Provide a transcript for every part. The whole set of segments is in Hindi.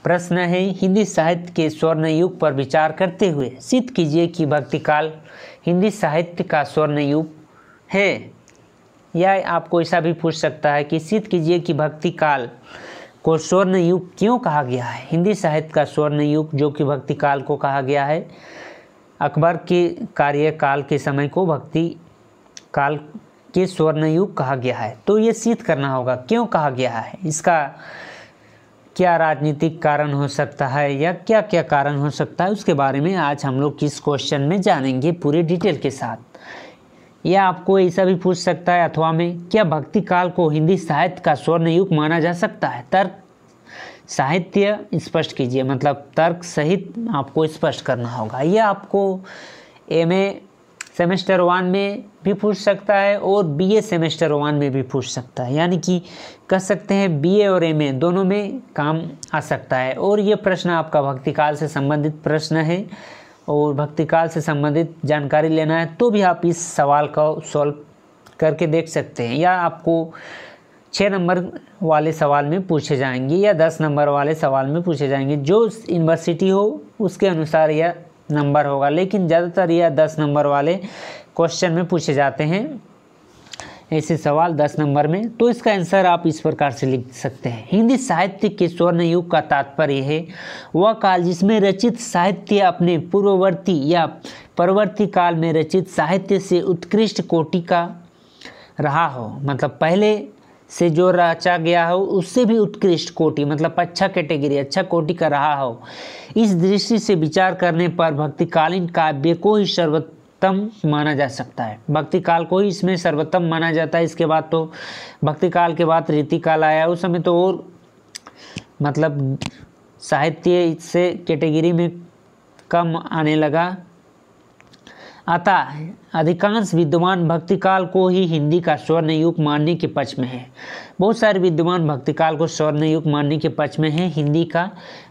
प्रश्न है, हिंदी साहित्य के स्वर्ण युग पर विचार करते हुए सिद्ध कीजिए कि भक्ति काल हिंदी साहित्य का स्वर्ण युग है। या आपको ऐसा भी पूछ सकता है कि सिद्ध कीजिए कि भक्ति काल को स्वर्ण युग क्यों कहा गया है। हिंदी साहित्य का स्वर्ण युग जो कि भक्ति काल को कहा गया है, अकबर के कार्यकाल के समय को भक्ति काल के स्वर्ण युग कहा गया है। तो ये सिद्ध करना होगा क्यों कहा गया है, इसका क्या राजनीतिक कारण हो सकता है या क्या क्या कारण हो सकता है, उसके बारे में आज हम लोग किस क्वेश्चन में जानेंगे पूरी डिटेल के साथ। या आपको ऐसा भी पूछ सकता है अथवा में, क्या भक्ति काल को हिंदी साहित्य का स्वर्ण युग माना जा सकता है। तर्क साहित्य स्पष्ट कीजिए, मतलब तर्क सहित आपको स्पष्ट करना होगा। यह आपको एमए सेमेस्टर 1 में भी पूछ सकता है और बीए सेमेस्टर 1 में भी पूछ सकता है, यानी कि कह सकते हैं बीए और एमए दोनों में काम आ सकता है। और ये प्रश्न आपका भक्ति काल से संबंधित प्रश्न है और भक्ति काल से संबंधित जानकारी लेना है तो भी आप इस सवाल को सॉल्व करके देख सकते हैं। या आपको 6 नंबर वाले सवाल में पूछे जाएंगे या 10 नंबर वाले सवाल में पूछे जाएंगे, जो यूनिवर्सिटी हो उसके अनुसार यह नंबर होगा, लेकिन ज़्यादातर यह 10 नंबर वाले क्वेश्चन में पूछे जाते हैं ऐसे सवाल 10 नंबर में। तो इसका आंसर आप इस प्रकार से लिख सकते हैं, हिंदी साहित्य के स्वर्ण युग का तात्पर्य है वह काल जिसमें रचित साहित्य अपने पूर्ववर्ती या परवर्ती काल में रचित साहित्य से उत्कृष्ट कोटि का रहा हो, मतलब पहले से जो रचा गया हो उससे भी उत्कृष्ट कोटि, मतलब अच्छा कैटेगरी, अच्छा कोटि का रहा हो। इस दृष्टि से विचार करने पर भक्तिकालीन काव्य को ही सर्वोत्तम माना जा सकता है। भक्ति काल को ही इसमें सर्वोत्तम माना जाता है। इसके बाद तो भक्ति काल के बाद रीति काल आया, उस समय तो और मतलब साहित्य से कैटेगरी में कम आने लगा। अतः अधिकांश विद्वान भक्तिकाल को ही हिंदी का स्वर्ण युग मानने के पक्ष में है। बहुत सारे विद्वान भक्तिकाल को स्वर्ण युग मानने के पक्ष में है हिंदी का।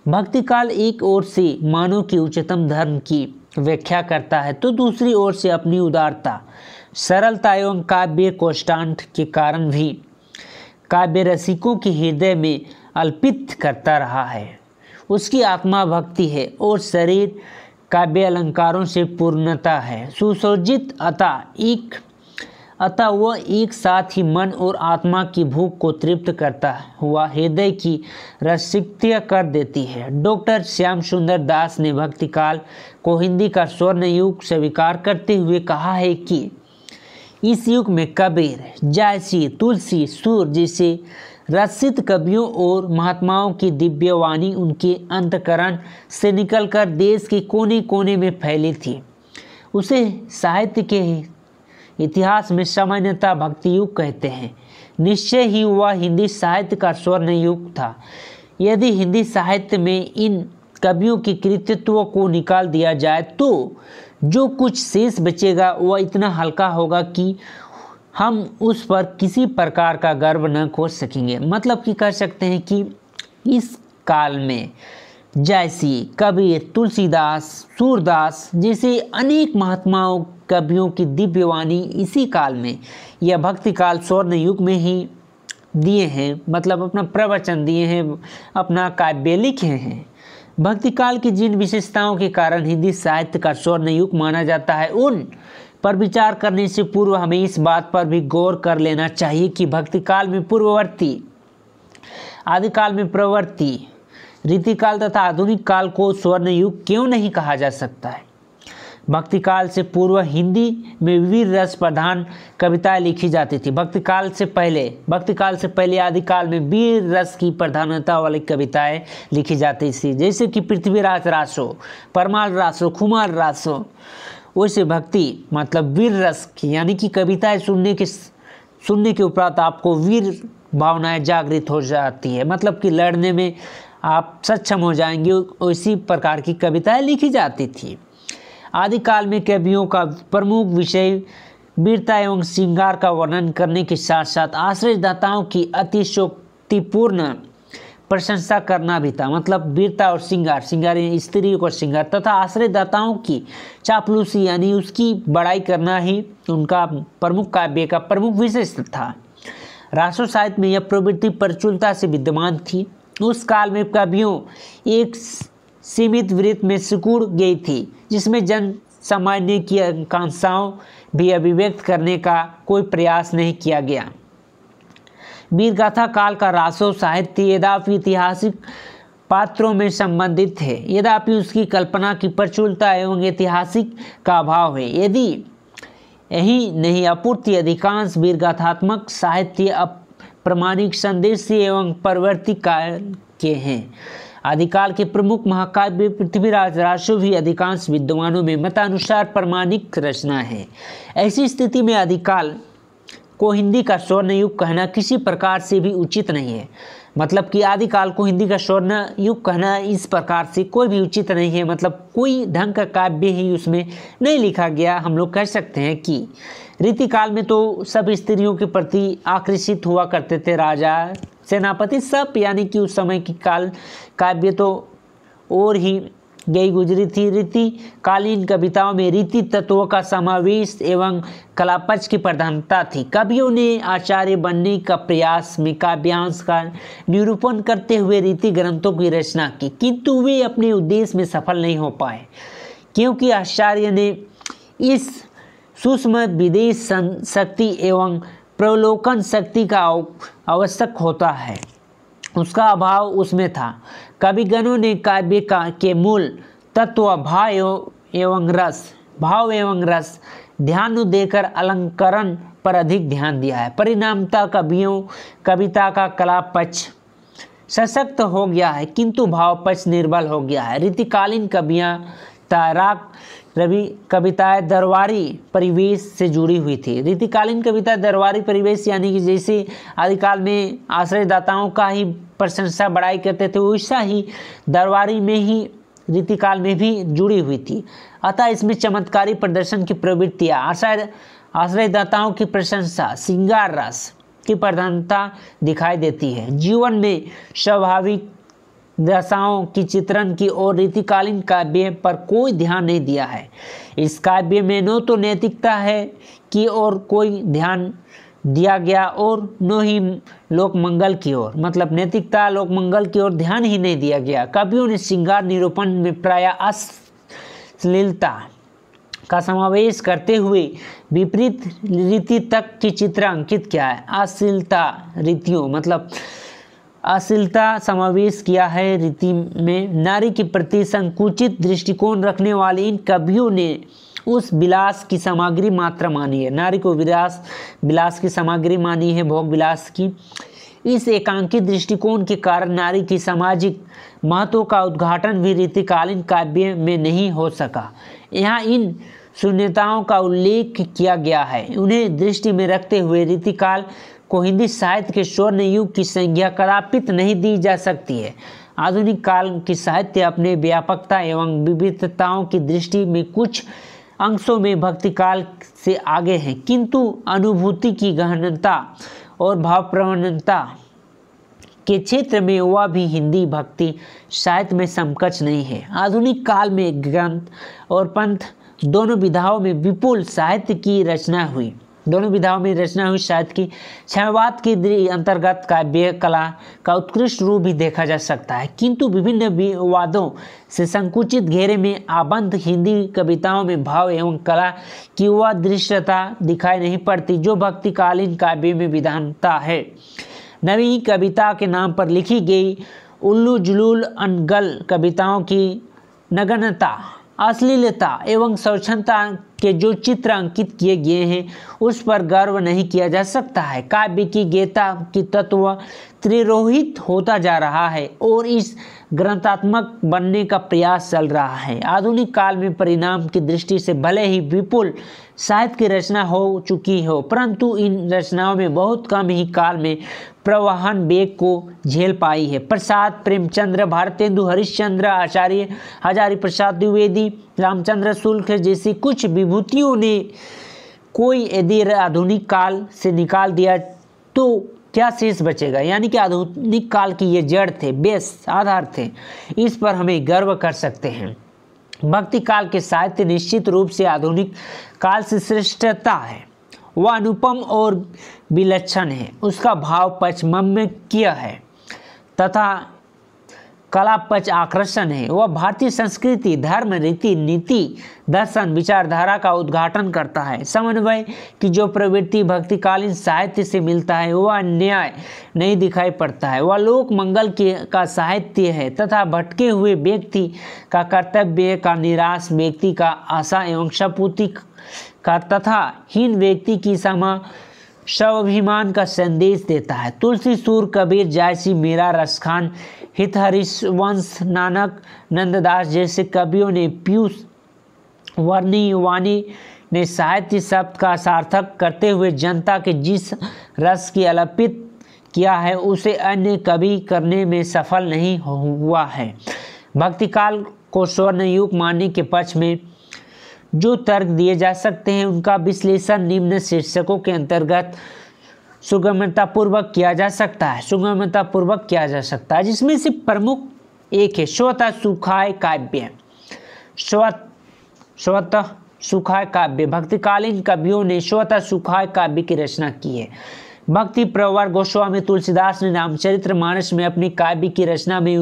भक्तिकाल एक ओर से मानव की उच्चतम धर्म की व्याख्या करता है तो दूसरी ओर से अपनी उदारता, सरलता एवं काव्य कोष्ठांत के कारण भी काव्य रसिकों के हृदय में अल्पित करता रहा है। उसकी आत्मा भक्ति है और शरीर काव्य अलंकारों से पूर्णता है। सुसज्जित अतः वह एक साथ ही मन और आत्मा की भूख को तृप्त करता हुआ हृदय की रसिकता कर देती है। डॉक्टर श्याम सुंदर दास ने भक्तिकाल को हिंदी का स्वर्ण युग स्वीकार करते हुए कहा है कि इस युग में कबीर, जायसी, तुलसी, सूर जैसे रसित कवियों और महात्माओं की दिव्य वाणी उनके अंतकरण से निकलकर देश के कोने कोने में फैली थी। उसे साहित्य के इतिहास में सामान्यतः भक्ति युग कहते हैं। निश्चय ही वह हिंदी साहित्य का स्वर्ण युग था। यदि हिंदी साहित्य में इन कवियों के कृतित्व को निकाल दिया जाए तो जो कुछ शेष बचेगा वह इतना हल्का होगा कि हम उस पर किसी प्रकार का गर्व न खोज सकेंगे। मतलब कि कह सकते हैं कि इस काल में जायसी, कबीर, तुलसीदास, सूरदास जैसे अनेक महात्माओं कवियों की दिव्य वाणी इसी काल में या भक्ति काल स्वर्ण युग में ही दिए हैं, मतलब अपना प्रवचन दिए हैं, अपना काव्य लिखे हैं। भक्ति काल की जिन विशेषताओं के कारण हिंदी साहित्य का स्वर्ण युग माना जाता है उन पर विचार करने से पूर्व हमें इस बात पर भी गौर कर लेना चाहिए कि भक्ति काल में पूर्ववर्ती, आदिकाल में प्रवर्ती, रीतिकाल तथा आधुनिक काल को स्वर्ण युग क्यों नहीं कहा जा सकता है। भक्ति काल से पूर्व हिंदी में वीर रस प्रधान कविताएं लिखी जाती थी। भक्ति काल से पहले आदिकाल में वीर रस की प्रधानता वाली कविताएं लिखी जाती थी, जैसे कि पृथ्वीराज रासो, परमाल रासो, खुमार रासो। वैसे भक्ति मतलब वीर रस की, यानी कि कविताएं सुनने के उपरांत आपको वीर भावनाएं जागृत हो जाती है, मतलब कि लड़ने में आप सक्षम हो जाएंगे। उसी प्रकार की कविताएं लिखी जाती थी। आदिकाल में कवियों का प्रमुख विषय वीरता एवं श्रृंगार का वर्णन करने के साथ साथ आश्रयदाताओं की अतिशयोक्तिपूर्ण प्रशंसा करना भी था। मतलब वीरता और श्रृंगार स्त्रियों का श्रृंगार तथा आश्रयदाताओं की चापलूसी यानी उसकी बड़ाई करना ही उनका प्रमुख काव्य का प्रमुख विषय था। रासो साहित्य में यह प्रवृत्ति प्रचुरता से विद्यमान थी। उस काल में कवियों एक सीमित वृत्त में सिकुड़ गई थी, जिसमें जन सामान्य की आकांक्षाओं भी अभिव्यक्त करने का कोई प्रयास नहीं किया गया। वीरगाथा काल का रासो साहित्य यद्यपि ऐतिहासिक पात्रों में संबंधित है, यद्यपि उसकी कल्पना की प्रचुरता एवं ऐतिहासिक का अभाव है। यदि यही नहीं, अपूर्ति अधिकांश वीरगाथात्मक साहित्य अप्रमाणिक संदेश एवं परवर्ती काल के हैं। आदिकाल के प्रमुख महाकाव्य पृथ्वीराज रासो भी अधिकांश विद्वानों में मतानुसार प्रमाणिक रचना है। ऐसी स्थिति में आदिकाल को हिंदी का स्वर्ण युग कहना किसी प्रकार से भी उचित नहीं है। मतलब कि आदिकाल को हिंदी का स्वर्ण युग कहना इस प्रकार से कोई भी उचित नहीं है, मतलब कोई ढंग का काव्य ही उसमें नहीं लिखा गया। हम लोग कह सकते हैं कि रीतिकाल में तो सब स्त्रियों के प्रति आकर्षित हुआ करते थे, राजा सेनापति सब, यानी कि उस समय की काल काव्य तो और ही गई गुजरी थी। रीतिकालीन कविताओं में रीति तत्वों का समावेश एवं कलापच की प्रधानता थी। कवियों ने आचार्य बनने का प्रयास में काव्यांश का निरूपण करते हुए रीति ग्रंथों की रचना की, किंतु वे अपने उद्देश्य में सफल नहीं हो पाए, क्योंकि आचार्य ने इस सूक्ष्म विदेश शक्ति एवं प्रलोकन शक्ति का आवश्यक होता है, उसका अभाव उसमें था। कविगणों ने काव्य के मूल तत्व भाव एवं रस ध्यान देकर अलंकरण पर अधिक ध्यान दिया है। परिणामतः कविता का कला पक्ष सशक्त हो गया है, किंतु भाव पक्ष निर्बल हो गया है। रीतिकालीन कविताएं दरबारी परिवेश से जुड़ी हुई थी। रीतिकालीन कविता दरबारी परिवेश यानी कि जैसे आदिकाल में आश्रयदाताओं का ही प्रशंसा बड़ाई करते थे, वैसा ही दरबारी में ही रीतिकाल में भी जुड़ी हुई थी। अतः इसमें चमत्कारी प्रदर्शन की प्रवृत्तियाँ, आश्रयदाताओं की प्रशंसा, श्रृंगार रस की प्रधानता दिखाई देती है। जीवन में स्वाभाविक दशाओं की चित्रण की और रीतिकालीन काव्य पर कोई ध्यान नहीं दिया है। इस काव्य में न तो नैतिकता है कि और कोई ध्यान दिया गया और न ही लोकमंगल की ओर, मतलब नैतिकता लोकमंगल की ओर ध्यान ही नहीं दिया गया। कवियों ने श्रृंगार निरूपण में प्रायः अश्लीलता का समावेश करते हुए विपरीत रीति तक की चित्र अंकित किया है। अश्लीलता रीतियों मतलब अश्लीलता समावेश किया है रीति में। नारी के प्रति संकुचित दृष्टिकोण रखने वाले इन कवियों ने उस विलास की सामग्री मात्र मानी है, नारी को विलास की सामग्री मानी है, भोग विलास की। इस एकांकित दृष्टिकोण के कारण नारी की सामाजिक महत्व का उद्घाटन भी रीतिकालीन काव्य में नहीं हो सका। यहाँ इन शून्यताओं का उल्लेख किया गया है। उन्हें दृष्टि में रखते हुए रीतिकाल को हिंदी साहित्य के स्वर्ण युग की संज्ञा कदापित नहीं दी जा सकती है। आधुनिक काल की साहित्य अपने व्यापकता एवं विविधताओं की दृष्टि में कुछ अंशों में भक्ति काल से आगे है, किंतु अनुभूति की गहनता और भावप्रवणता के क्षेत्र में वह भी हिंदी भक्ति साहित्य में समकक्ष नहीं है। आधुनिक काल में ग्रंथ और पंथ दोनों विधाओं में विपुल साहित्य की रचना हुई। साहित्य की क्षयवाद के अंतर्गत काव्य कला का उत्कृष्ट रूप भी देखा जा सकता है, किंतु विभिन्न विवादों से संकुचित घेरे में आबद्ध हिंदी कविताओं में भाव एवं कला की वह दृश्यता दिखाई नहीं पड़ती जो भक्तिकालीन काव्य में विधानता है। नवी कविता के नाम पर लिखी गई उल्लू जुलूल अनगल कविताओं की नगण्यता, अश्लीलता एवं स्वच्छता के जो चित्र अंकित किए गए हैं उस पर गर्व नहीं किया जा सकता है। काव्य की गीता की तत्व त्रिरोहित होता जा रहा है और इस ग्रंथात्मक बनने का प्रयास चल रहा है। आधुनिक काल में परिणाम की दृष्टि से भले ही विपुल साहित्य की रचना हो चुकी हो, परंतु इन रचनाओं में बहुत कम ही काल में प्रवाहन वेग को झेल पाई है। प्रसाद प्रेमचंद्र, भारतेंदु हरिश्चंद्र, आचार्य हजारी प्रसाद द्विवेदी, रामचंद्र शुक्ल जैसी कुछ विभूतियों ने कोई यदि आधुनिक काल से निकाल दिया तो क्या शेष बचेगा। यानी कि आधुनिक काल की ये जड़ थे, बेस आधार थे, इस पर हमें गर्व कर सकते हैं। भक्ति काल के साहित्य निश्चित रूप से आधुनिक काल से श्रेष्ठता है, वह अनुपम और विलक्षण है। उसका भाव पचमम्य है तथा कला पच आकर्षण है। वह भारतीय संस्कृति, धर्म, रीति नीति, दर्शन, विचारधारा का उद्घाटन करता है। समन्वय की जो प्रवृत्ति भक्तिकालीन साहित्य से मिलता है वह अन्याय नहीं दिखाई पड़ता है। वह लोक मंगल का साहित्य है तथा भटके हुए व्यक्ति का कर्तव्य का, निराश व्यक्ति का आशा एवं सपूर्ति का तथा हीन व्यक्ति की स्वाभिमान का संदेश देता है। तुलसी, सूर, कबीर, जायसी, मीरा, रसखान, हित, हरिवंश, नानक, नंददास जैसे कवियों ने, पीयूष वर्णी वाणी ने साहित्य शब्द का सार्थक करते हुए जनता के जिस रस की अलपित किया है उसे अन्य कवि करने में सफल नहीं हुआ है। भक्तिकाल को स्वर्ण युग मानने के पक्ष में जो तर्क दिए जा सकते हैं उनका विश्लेषण निम्न शीर्षकों के अंतर्गत सुगमतापूर्वक किया जा सकता है, जिसमें से प्रमुख एक है स्वतः सुखाय काव्य। स्वतः सुखाय काव्य। भक्तिकालीन कवियों ने स्वतः सुखाय काव्य की रचना की है। भक्ति प्रवर गोस्वामी तुलसीदास ने रामचरितमानस में अपनी काव्य की रचना में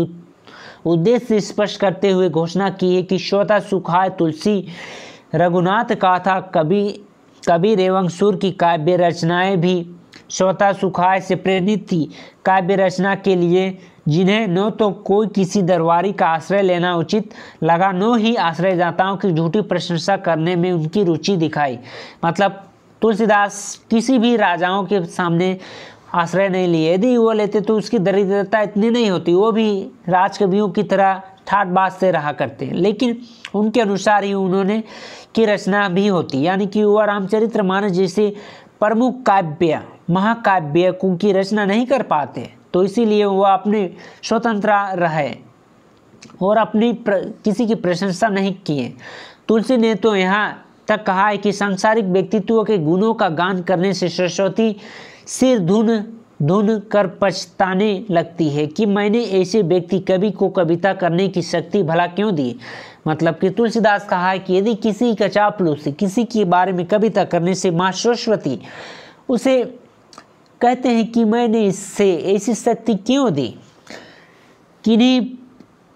उद्देश्य स्पष्ट करते हुए घोषणा की है कि स्वतः सुखाय तुलसी, रघुनाथ गाथा, कबीर एवं सूर की काव्य रचनाएं भी स्वतः सुखाय से प्रेरित थी। काव्य रचना के लिए जिन्हें न तो कोई किसी दरबारी का आश्रय लेना उचित लगा, न ही आश्रयदाताओं की झूठी प्रशंसा करने में उनकी रुचि दिखाई। मतलब तुलसीदास किसी भी राजाओं के सामने आश्रय नहीं लिए। यदि वो लेते तो उसकी दरिद्रता इतनी नहीं होती, वो भी राजकवियों की तरह ठाट बात से रहा करते, लेकिन उनके अनुसार ही उन्होंने की रचना भी होती, यानी कि वह रामचरितमानस जैसे प्रमुख काव्य, महाकाव्य की रचना नहीं कर पाते, तो इसीलिए वह अपने स्वतंत्र रहे और अपनी किसी की प्रशंसा नहीं किए। तुलसी ने तो यहाँ तक कहा है कि सांसारिक व्यक्तित्व के गुणों का गान करने से सरस्वती सिर धुन कर पछताने लगती है कि मैंने ऐसे व्यक्ति कवि को कविता करने की शक्ति भला क्यों दी। मतलब कि तुलसीदास कहा है कि यदि किसी का चापलूसी, किसी के बारे में कविता करने से माँ सरस्वती उसे कहते हैं कि मैंने इससे ऐसी शक्ति क्यों दी। किन्हीं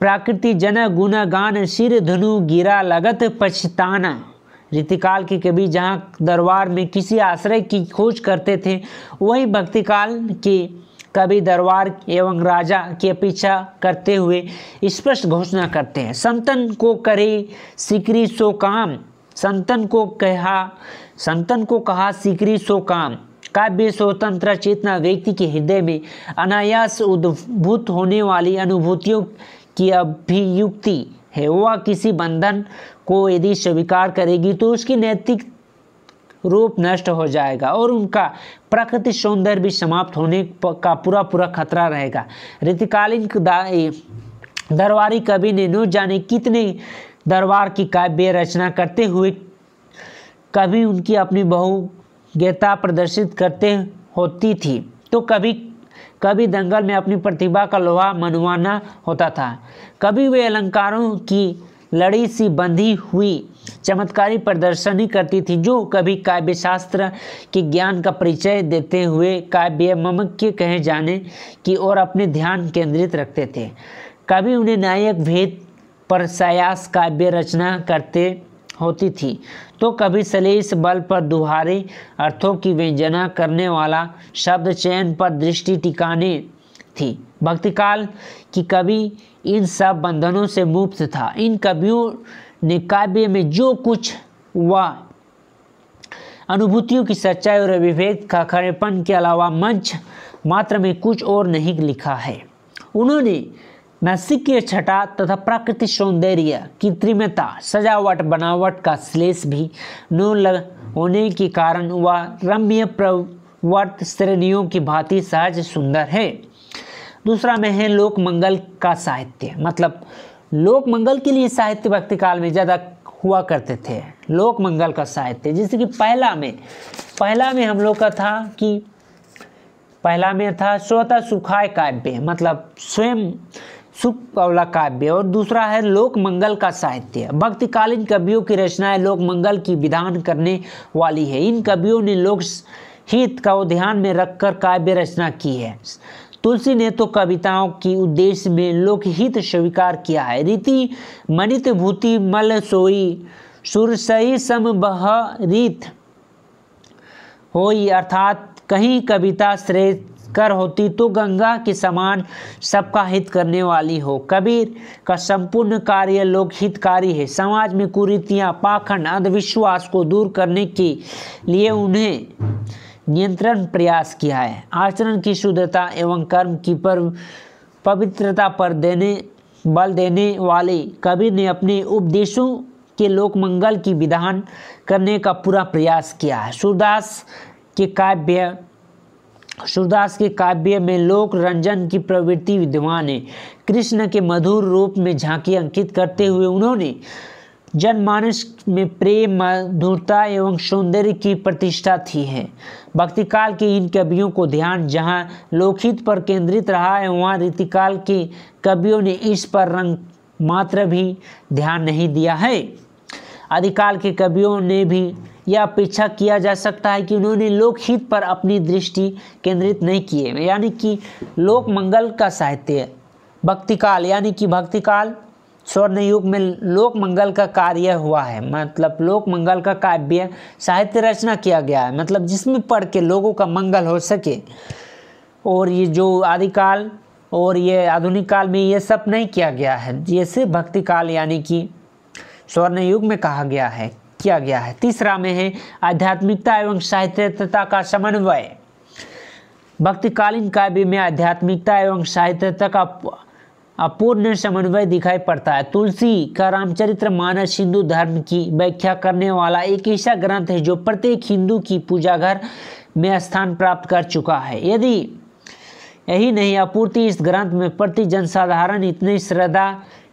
प्राकृति जन गुण गान सिर धनु गिरा लगत पछताना। रीतिकाल के कवि जहाँ दरबार में किसी आश्रय की खोज करते थे, वही भक्तिकाल के कवि दरबार एवं राजा की अपेक्षा करते हुए स्पष्ट घोषणा करते हैं। संतन को करे सिकरी सो काम, संतन को कहा सिकरी सो काम। काव्य स्वतंत्र चेतना व्यक्ति के हृदय में अनायास उद्भूत होने वाली अनुभूतियों की अभियुक्ति है। वह किसी बंधन को यदि स्वीकार करेगी तो उसकी नैतिक रूप नष्ट हो जाएगा और उनका प्राकृतिक सौंदर्य भी समाप्त होने का पूरा खतरा रहेगा। रीतिकालीन दरबारी कवि ने न जाने कितने दरबार की काव्य रचना करते हुए कभी उनकी अपनी बहुज्ञता प्रदर्शित करते होती थी, तो कभी दंगल में अपनी प्रतिभा का लोहा मनवाना होता था। कभी वे अलंकारों की लड़ी सी बंधी हुई चमत्कारी प्रदर्शनी करती थी, जो कभी काव्य शास्त्र के ज्ञान का परिचय देते हुए काव्य ममक्य कहे जाने की ओर अपने ध्यान केंद्रित रखते थे। कभी उन्हें नायक भेद पर सायास काव्य रचना करते होती थी, तो कभी सलेस बल पर दुहारे अर्थों की व्यंजना करने वाला शब्द चयन पर दृष्टि टिकाने थी। भक्तिकाल की कवि इन सब बंधनों से मुक्त था। इन कवियों ने काव्य में जो कुछ वह अनुभूतियों की सच्चाई और अभिव्यक्ति का खरेपन के अलावा मंच मात्र में कुछ और नहीं लिखा है। उन्होंने नासिकीय छटा तथा प्राकृतिक सौंदर्य, कृत्रिमता, सजावट बनावट का श्लेष भी न होने के कारण वह रम्य प्रवर्त श्रेणियों की भांति सहज सुंदर है। दूसरा में है लोक मंगल का साहित्य। मतलब लोक मंगल के लिए साहित्य भक्तिकाल में ज़्यादा हुआ करते थे। लोक मंगल का साहित्य, जैसे कि पहला में हम लोग का था कि पहला में था स्वतः सुखाय काव्य, मतलब स्वयं सुख वाला काव्य, और दूसरा है लोक मंगल का साहित्य। भक्तिकालीन कवियों की रचनाएं लोक मंगल की विधान करने वाली है। इन कवियों ने लोक हित का ध्यान में रखकर काव्य रचना की है। तुलसी ने तो कविताओं की उद्देश्य में लोकहित स्वीकार किया है। रीति मनित भूति मल सोई सुरसई सम बह रीत होई, अर्थात कहीं कविता श्रेयस्कर होती तो गंगा के समान सबका हित करने वाली हो। कबीर का संपूर्ण कार्य लोकहितकारी है। समाज में कुरीतियाँ, पाखंड, अंधविश्वास को दूर करने के लिए उन्हें नियंत्रण प्रयास किया है। आचरण की शुद्धता एवं कर्म की पवित्रता पर बल देने वाले कबीर ने अपने उपदेशों के लोक मंगल की विधान करने का पूरा प्रयास किया है। सूरदास के काव्य में लोक रंजन की प्रवृत्ति विद्यमान है। कृष्ण के मधुर रूप में झांकी अंकित करते हुए उन्होंने जनमानस में प्रेम, मधुरता एवं सौंदर्य की प्रतिष्ठा थी है। भक्तिकाल के इन कवियों को ध्यान जहाँ लोकहित पर केंद्रित रहा है, वहाँ रीतिकाल के कवियों ने इस पर रंग मात्र भी ध्यान नहीं दिया है। आदिकाल के कवियों ने भी यह अपेक्षा किया जा सकता है कि उन्होंने लोकहित पर अपनी दृष्टि केंद्रित नहीं की है, यानी कि लोक मंगल का साहित्य। भक्तिकाल यानी कि भक्तिकाल स्वर्ण युग में लोक मंगल का कार्य हुआ है, मतलब लोक मंगल का काव्य साहित्य रचना किया गया है, मतलब जिसमें पढ़ के लोगों का मंगल हो सके। और ये जो आदिकाल और ये आधुनिक काल में ये सब नहीं किया गया है, ये सिर्फ भक्तिकाल यानी कि स्वर्ण युग में किया गया है। तीसरा में है आध्यात्मिकता एवं साहित्यता का समन्वय। भक्तिकालीन काव्य में आध्यात्मिकता एवं साहित्यता का अपूर्ण समन्वय दिखाई पड़ता है। तुलसी का रामचरितमानस हिंदू धर्म की व्याख्या करने वाला एक ऐसा ग्रंथ है जो प्रत्येक हिंदू की पूजा घर में स्थान प्राप्त कर चुका है। यदि यही नहीं आपूर्ति, इस ग्रंथ में प्रति जनसाधारण इतनी श्रद्धा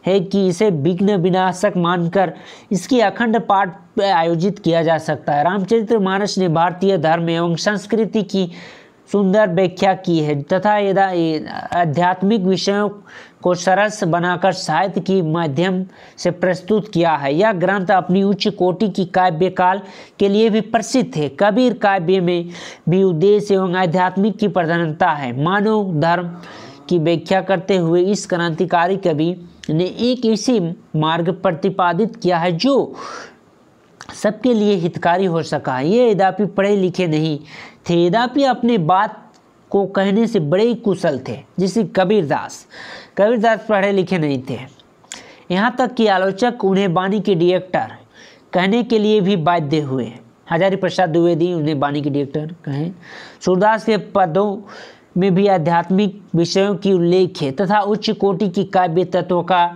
है कि इसे विघ्न विनाशक मानकर इसकी अखंड पाठ आयोजित किया जा सकता है। रामचरितमानस ने भारतीय धर्म एवं संस्कृति की सुंदर व्याख्या की है तथा आध्यात्मिक विषयों को सरस बनाकर साहित्य के माध्यम से प्रस्तुत किया है। यह ग्रंथ अपनी उच्च कोटि की काव्य काल के लिए भी प्रसिद्ध है। कबीर काव्य में भी उद्देश्य एवं आध्यात्मिक की प्रधानता है। मानव धर्म की व्याख्या करते हुए इस क्रांतिकारी कवि ने एक ऐसी मार्ग प्रतिपादित किया है जो सबके लिए हितकारी हो सका है। ये यद्यपि पढ़े लिखे नहीं थे, यद्यपि अपने बात को कहने से बड़े ही कुशल थे। जैसे कबीरदास पढ़े लिखे नहीं थे, यहाँ तक कि आलोचक उन्हें वाणी के डायरेक्टर कहने के लिए भी बाध्य हुए। हजारी प्रसाद द्विवेदी उन्हें वाणी के डायरेक्टर कहें। सूरदास के पदों में भी आध्यात्मिक विषयों की उल्लेख है तथा उच्च कोटि की काव्य तत्वों का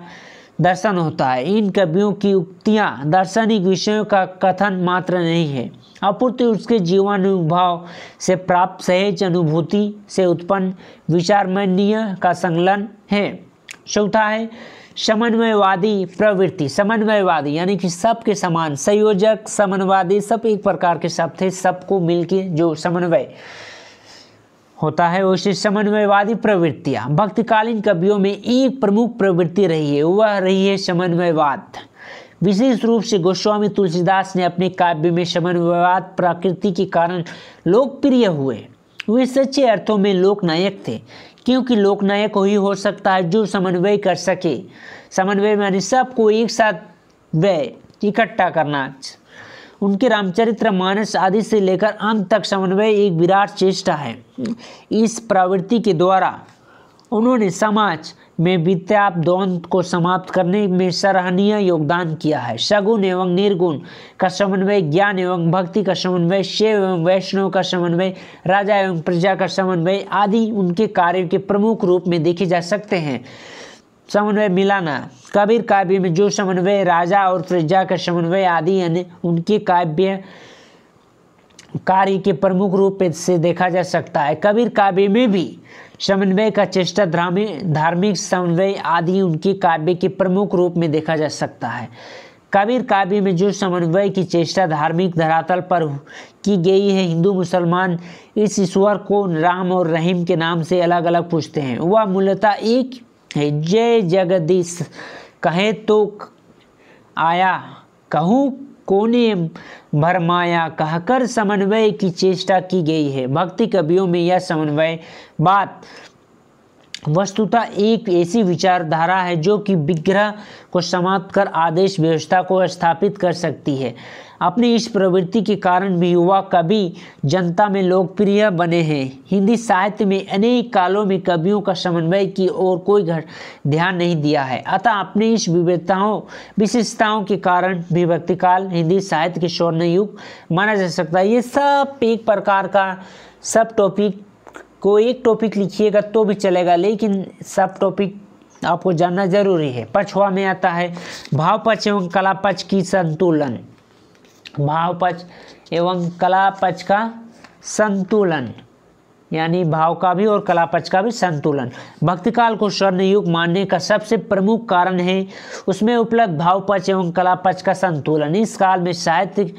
दर्शन होता है। इन कवियों की उक्तियाँ दार्शनिक विषयों का कथन मात्र नहीं है, अपूर्ति उसके जीवनानुभव से प्राप्त सहज अनुभूति से उत्पन्न विचारमण्य का संकलन है। चौथा है समन्वयवादी प्रवृत्ति। समन्वयवादी यानी कि सबके समान, संयोजक, समन्वयवादी सब एक प्रकार के शब्द थे, सबको मिलके जो समन्वय होता है वैसे समन्वयवादी प्रवृत्तियाँ भक्तिकालीन कवियों में एक प्रमुख प्रवृत्ति रही है, वह रही है समन्वयवाद। विशेष रूप से गोस्वामी तुलसीदास ने अपने काव्य में समन्वयवाद प्रकृति के कारण लोकप्रिय हुए। वे सच्चे अर्थों में लोकनायक थे, क्योंकि लोकनायक वही हो सकता है जो समन्वय कर सके। समन्वय माने सबको एक साथ व्यय इकट्ठा करना। उनके रामचरितमानस आदि से लेकर अंत तक समन्वय एक विराट चेष्टा है। इस प्रवृत्ति के द्वारा उन्होंने समाज में विद्या द्वंद्व को समाप्त करने में सराहनीय योगदान किया है। सगुण एवं निर्गुण का समन्वय, ज्ञान एवं भक्ति का समन्वय, शैव एवं वैष्णव का समन्वय, राजा एवं प्रजा का समन्वय आदि उनके कार्य के प्रमुख रूप में देखे जा सकते हैं। समन्वय मिलाना, कबीर काव्य में जो समन्वय राजा और प्रजा का समन्वय आदि यानी उनके काव्य कार्य के प्रमुख रूप से देखा जा सकता है। कबीर काव्य में भी समन्वय का चेष्टा धार्मिक समन्वय आदि उनके काव्य के प्रमुख रूप में देखा जा सकता है। कबीर काव्य में जो समन्वय की चेष्टा धार्मिक धरातल पर की गई है, हिंदू मुसलमान इस ईश्वर को राम और रहीम के नाम से अलग अलग पूछते हैं, वह मूलतः एक है। जय जगदीश कहे तो आया, कहूँ कोने भरमाया, कहकर समन्वय की चेष्टा की गई है। भक्ति कवियों में यह समन्वय बात वस्तुतः एक ऐसी विचारधारा है जो कि विग्रह को समाप्त कर आदेश व्यवस्था को स्थापित कर सकती है। अपनी इस प्रवृत्ति के कारण भी युवा कवि जनता में लोकप्रिय बने हैं। हिंदी साहित्य में अनेक कालों में कवियों का समन्वय की ओर कोई ध्यान नहीं दिया है। अतः अपनी इस विशेषताओं के कारण भी भक्तिकाल हिंदी साहित्य के स्वर्ण युग माना जा सकता है। ये सब एक प्रकार का सब टॉपिक को एक टॉपिक लिखिएगा तो भी चलेगा, लेकिन सब टॉपिक आपको जानना जरूरी है। पछुआ में आता है भाव पक्ष एवं कला पक्ष की संतुलन। भाव पक्ष एवं कला पक्ष का संतुलन, यानी भाव का भी और कला पक्ष का भी संतुलन। भक्तिकाल को स्वर्ण युग मानने का सबसे प्रमुख कारण है उसमें उपलब्ध भाव पक्ष एवं कला पक्ष का संतुलन। इस काल में साहित्य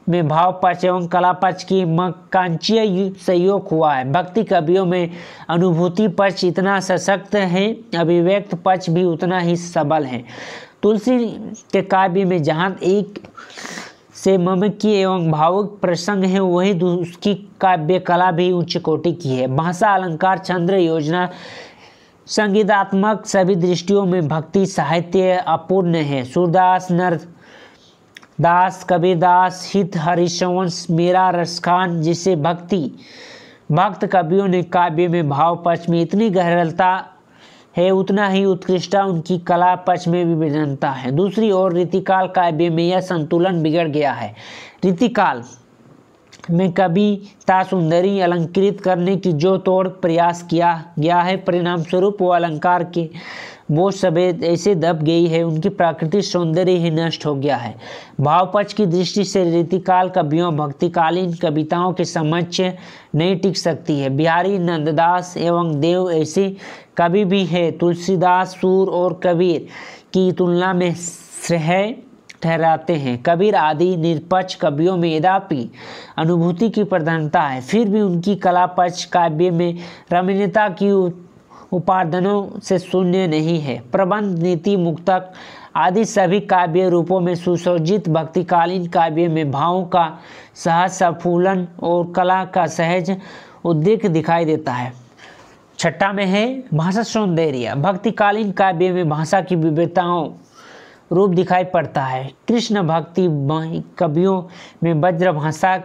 में भाव पक्ष एवं कला पक्ष की महत्वाकांक्षीय सहयोग हुआ है। भक्ति कवियों में अनुभूति पक्ष इतना सशक्त है, अभिव्यक्त पक्ष भी उतना ही सबल है। तुलसी के काव्य में जहाँ एक से ममकी एवं भावुक प्रसंग है, वही उसकी काव्य कला भी उच्च कोटि की है। भाषा, अलंकार, छंद, योजना, संगीतात्मक सभी दृष्टियों में भक्ति साहित्य अपूर्ण है। सूरदास, नरदास, कबीरदास, हित, हरिवंश, मीरा, रसखान जिसे भक्त कवियों ने काव्य में भाव पक्ष में इतनी गहरता है, उतना ही उत्कृष्टता उनकी कला पक्ष में भी विभिन्नता है। दूसरी ओर रीतिकाल काव्य में यह संतुलन बिगड़ गया है। रीतिकाल में कविता सुंदरी अलंकृत करने की जो तोड़ प्रयास किया गया है, परिणाम स्वरूप वो अलंकार के वो सभेद ऐसे दब गई है, उनकी प्राकृतिक सौंदर्य ही नष्ट हो गया है। भाव पक्ष की दृष्टि से रीतिकाल कवियों भक्तिकालीन कविताओं के समक्ष नहीं टिक सकती है। बिहारी, नंददास एवं देव ऐसे कवि भी है। तुलसीदास सूर और कबीर की तुलना में श्रेय ठहराते हैं। कबीर आदि निरपक्ष कवियों में यद्यपि अनुभूति की प्रधानता है, फिर भी उनकी कला पक्ष काव्य में रमणीयता की उपादानों से शून्य नहीं है। प्रबंध, नीति, मुक्तक आदि सभी काव्य रूपों में सुसज्जित भक्तिकालीन काव्य में भावों का सहज स्फुलन और कला का सहज उद्रेक दिखाई देता है। छठा में है भाषा सौंदर्य। भक्तिकालीन काव्य में भाषा की विविधताओं रूप दिखाई पड़ता है। कृष्ण भक्ति कवियों में वज्र भाषा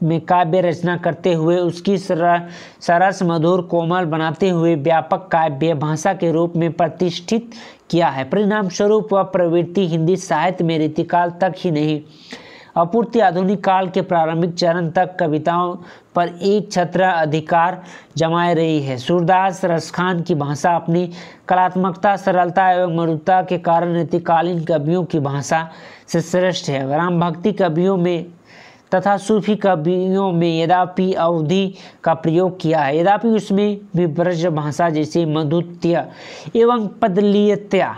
में काव्य रचना करते हुए उसकी सरस मधुर कोमल बनाते हुए व्यापक काव्य भाषा के रूप में प्रतिष्ठित किया है। परिणाम स्वरूप वह प्रवृत्ति हिंदी साहित्य में रीतिकाल तक ही नहीं, अपूर्ति आधुनिक काल के प्रारंभिक चरण तक कविताओं पर एक छत्र अधिकार जमाए रही है। सूरदास, रसखान की भाषा अपनी कलात्मकता, सरलता एवं मधुरता के कारण रीतिकालीन कवियों की भाषा से श्रेष्ठ है। राम भक्ति कवियों में तथा सूफी कवियों में यद्यपि अवधि का प्रयोग किया है, यद्यपि उसमें भी ब्रज भाषा जैसे मधुत्य एवं पदलीयता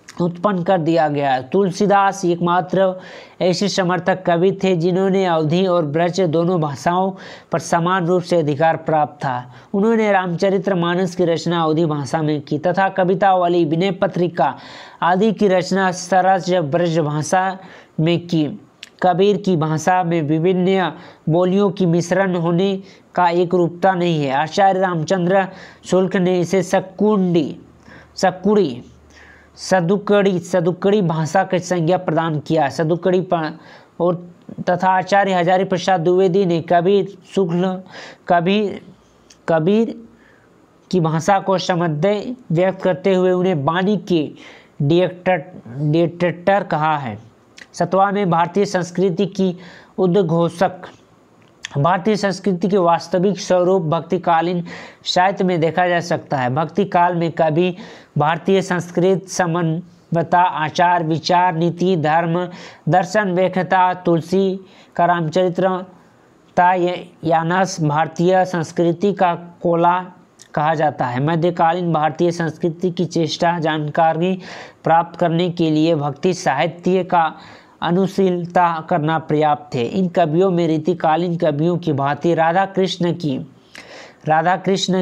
उत्पन्न कर दिया गया। तुलसीदास एकमात्र ऐसे समर्थक कवि थे जिन्होंने अवधी और ब्रज दोनों भाषाओं पर समान रूप से अधिकार प्राप्त था। उन्होंने रामचरितमानस की रचना अवधी भाषा में की तथा कवितावली, विनय पत्रिका आदि की रचना सरस ब्रज भाषा में की। कबीर की भाषा में विभिन्न बोलियों की मिश्रण होने का एक रूपता नहीं है। आचार्य रामचंद्र शुक्ल ने इसे सकुड़ी सदुकड़ी भाषा की संज्ञा प्रदान किया। सदुकड़ी और तथा आचार्य हजारी प्रसाद द्विवेदी ने कबीर की भाषा को समन्वय व्यक्त करते हुए उन्हें वाणी के डिक्टेटर कहा है। सतवा में भारतीय संस्कृति की उद्घोषक। भारतीय संस्कृति के वास्तविक स्वरूप भक्तिकालीन साहित्य में देखा जा सकता है। भक्ति काल में कवि भारतीय संस्कृति, समन्वयता, आचार विचार, नीति, धर्म, दर्शन, व्याख्या, तुलसी का रामचरितता यानस भारतीय संस्कृति का कोला कहा जाता है। मध्यकालीन भारतीय संस्कृति की चेष्टा जानकारी प्राप्त करने के लिए भक्ति साहित्य का अनुशीलता करना पर्याप्त है। इन कवियों में रीतिकालीन कवियों की भांति राधा कृष्ण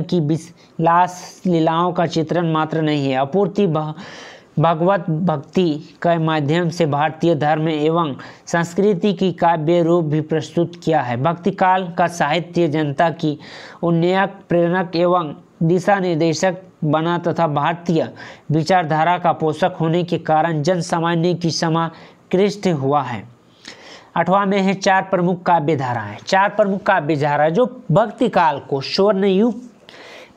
की विलास लीलाओं का चित्रण मात्र नहीं है, अपूर्ति भगवत भक्ति के माध्यम से भारतीय धर्म एवं संस्कृति की काव्य रूप भी प्रस्तुत किया है। भक्तिकाल का साहित्य जनता की उन्नयक, प्रेरक एवं दिशा निर्देशक बना तथा भारतीय विचारधारा का पोषक होने के कारण जन सामान्य की समाकृष्ट हुआ है। 8वां में है 4 प्रमुख काव्य धाराएं। 4 प्रमुख काव्य धारा जो भक्ति काल को स्वर्ण युग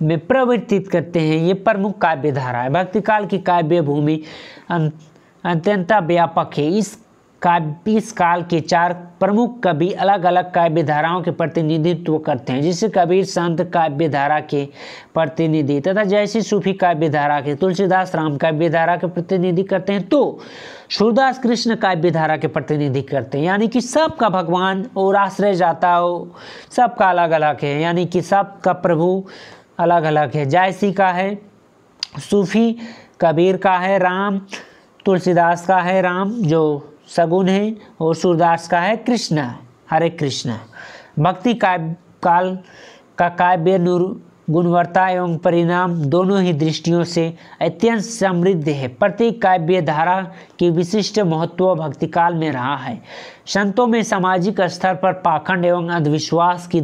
में प्रवर्तित करते हैं, ये प्रमुख काव्य धारा है। भक्ति काल की काव्य भूमि अत्यंत व्यापक है। इस काल के 4 प्रमुख कवि अलग अलग काव्य धाराओं के प्रतिनिधित्व करते हैं, जिसे कबीर संत काव्य धारा के प्रतिनिधि तथा जैसे सूफी काव्य धारा के, तुलसीदास राम काव्य धारा के प्रतिनिधि करते हैं, तो सूरदास कृष्ण काव्य धारा के प्रतिनिधि करते हैं। यानी कि सबका भगवान और आश्रय जाता हो, सबका अलग अलग है, यानी कि सबका प्रभु अलग अलग है। जायसी का है सूफी, कबीर का है राम, तुलसीदास का है राम जो सगुण है, और सूरदास का है कृष्ण, हरे कृष्ण। भक्ति काल का काव्य गुणवत्ता एवं परिणाम दोनों ही दृष्टियों से अत्यंत समृद्ध है। प्रत्येक काव्य धारा की विशिष्ट महत्व भक्ति काल में रहा है। संतों में सामाजिक स्तर पर पाखंड एवं अंधविश्वास की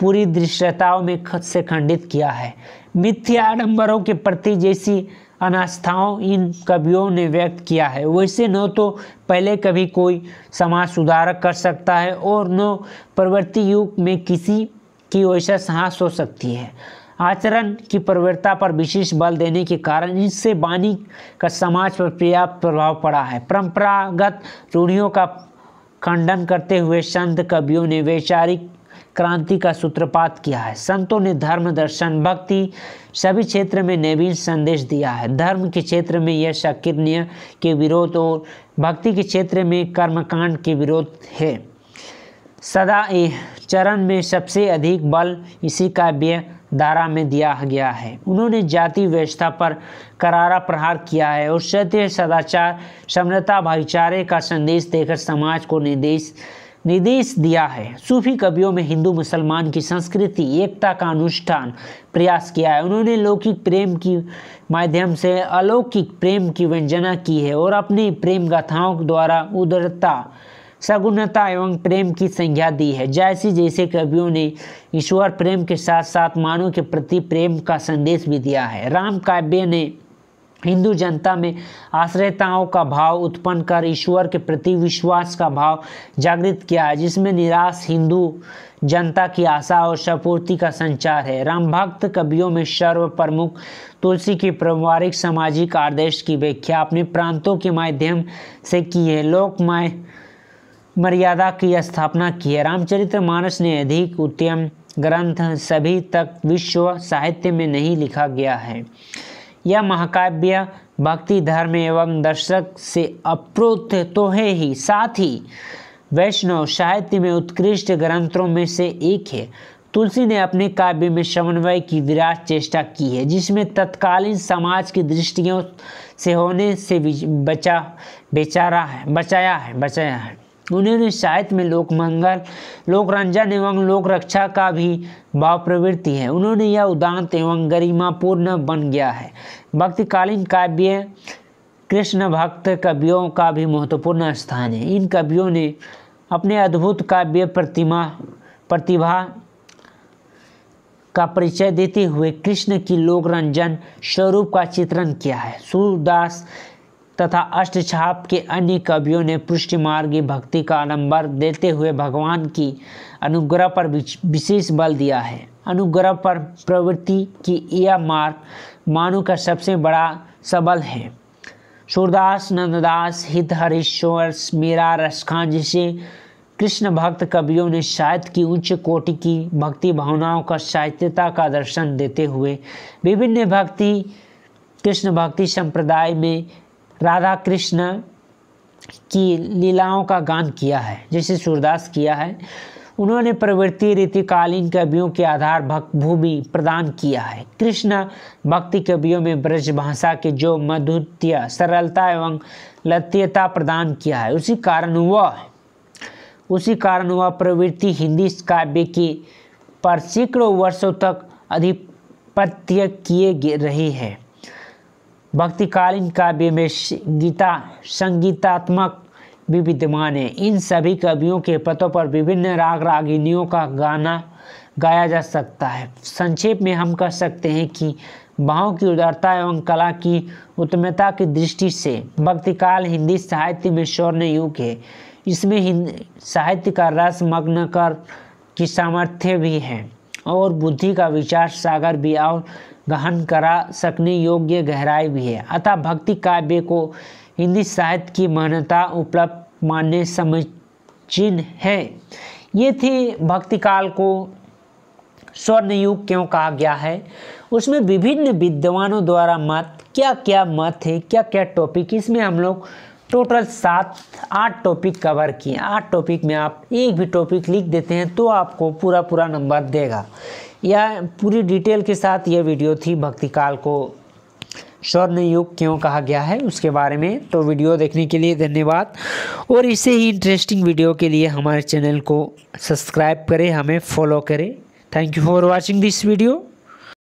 पूरी दृश्यताओं में से खंडित किया है। मिथ्या आडंबरों के प्रति जैसी अनास्थाओं इन कवियों ने व्यक्त किया है, वैसे न तो पहले कभी कोई समाज सुधारक कर सकता है और न प्रवृत्ति युग में किसी की वैसा साहस हो सकती है। आचरण की प्रवृत्ता पर विशेष बल देने के कारण इससे वाणी का समाज पर पर्याप्त प्रभाव पड़ा है। परंपरागत रूढ़ियों का खंडन करते हुए संत कवियों ने वैचारिक क्रांति का सूत्रपात किया है। संतों ने धर्म, दर्शन, भक्ति सभी क्षेत्र में नवीन संदेश दिया है। धर्म के क्षेत्र में यह शाक्य के विरोध और भक्ति के क्षेत्र में कर्मकांड के विरोध है। सदा चरण में सबसे अधिक बल इसी काव्य धारा में दिया गया है। उन्होंने जाति व्यवस्था पर करारा प्रहार किया है और सत्य, सदाचार, समरसता, भाईचारे का संदेश देकर समाज को निर्देश दिया है। सूफी कवियों में हिंदू मुसलमान की संस्कृति एकता का अनुष्ठान प्रयास किया है। उन्होंने लौकिक प्रेम की माध्यम से अलौकिक प्रेम की वंदना की है और अपनी प्रेम गाथाओं द्वारा उदारता, सगुणता एवं प्रेम की संज्ञा दी है। जैसे कवियों ने ईश्वर प्रेम के साथ साथ मानव के प्रति प्रेम का संदेश भी दिया है। राम काव्य ने हिंदू जनता में आश्रयताओं का भाव उत्पन्न कर ईश्वर के प्रति विश्वास का भाव जागृत किया है, जिसमें निराश हिंदू जनता की आशा और सपूर्ति का संचार है। राम भक्त कवियों में सर्व प्रमुख तुलसी की पारिवारिक सामाजिक आदर्श की व्याख्या अपने प्रांतों के माध्यम से की है। लोक मर्यादा की स्थापना की है। रामचरितमानस ने अधिक उत्तम ग्रंथ सभी तक विश्व साहित्य में नहीं लिखा गया है। यह महाकाव्य भक्ति, धर्म एवं दर्शक से अप्रोत तो है ही, साथ ही वैष्णव साहित्य में उत्कृष्ट ग्रंथों में से एक है। तुलसी ने अपने काव्य में समन्वय की विराट चेष्टा की है, जिसमें तत्कालीन समाज की दृष्टियों से होने से बचाया है। उन्होंने साहित्य में लोक मंगल, लोक रंजन एवं लोक रक्षा का भी भाव प्रवृत्ति है। उन्होंने यह उदात्त एवं गरिमापूर्ण बन गया है। भक्तिकालीन काव्य कृष्ण भक्त कवियों का भी महत्वपूर्ण स्थान है। इन कवियों ने अपने अद्भुत काव्य प्रतिभा का परिचय देते हुए कृष्ण की लोक रंजन स्वरूप का चित्रण किया है। सूरदास तथा अष्टछाप के अन्य कवियों ने पृष्ठमार्गी भक्ति का आडंबर देते हुए भगवान की अनुग्रह पर विशेष बल दिया है। अनुग्रह पर प्रवृत्ति की यह मार्ग मानव का सबसे बड़ा सबल है। सूरदास, नंददास, हितहरीश्वर, मीरा, रसखान जैसे कृष्ण भक्त कवियों ने साहित्य की उच्च कोटि की भक्ति भावनाओं का साहित्यता का दर्शन देते हुए विभिन्न कृष्ण भक्ति संप्रदाय में राधा कृष्ण की लीलाओं का गान किया है, जैसे सूरदास किया है। उन्होंने प्रवृत्ति रीतिकालीन कवियों के आधार भूमि प्रदान किया है। कृष्ण भक्ति कवियों में ब्रज भाषा के जो मधुर्य, सरलता एवं लत्यता प्रदान किया है, उसी कारण वह प्रवृत्ति हिंदी काव्य के पर सैकड़ों वर्षों तक आधिपत्य किए रही है। भक्तिकालीन काव्य में संगीतात्मक भी विद्यमान है। इन सभी कवियों के पदों पर विभिन्न राग रागिनियों का गाना गाया जा सकता है। संक्षेप में हम कह सकते हैं कि भावों की उदारता एवं कला की उत्तमता की दृष्टि से भक्तिकाल हिंदी साहित्य में स्वर्ण युग है। इसमें हिंदी साहित्य का रस मग्न कर की सामर्थ्य भी है और बुद्धि का विचार सागर भी और गहन करा सकने योग्य गहराई भी है। अतः भक्ति काव्य को हिंदी साहित्य की मान्यता उपलब्ध मानने समीचीन है। ये थी भक्तिकाल को स्वर्ण युग क्यों कहा गया है। उसमें विभिन्न विद्वानों द्वारा मत क्या क्या मत है, क्या क्या टॉपिक, इसमें हम लोग टोटल 7-8 टॉपिक कवर किए। 8 टॉपिक में आप एक भी टॉपिक लिख देते हैं तो आपको पूरा नंबर देगा। यह पूरी डिटेल के साथ यह वीडियो थी भक्तिकाल को स्वर्ण युग क्यों कहा गया है उसके बारे में। तो वीडियो देखने के लिए धन्यवाद और इसे ही इंटरेस्टिंग वीडियो के लिए हमारे चैनल को सब्सक्राइब करें, हमें फॉलो करें। Thank you for watching this video.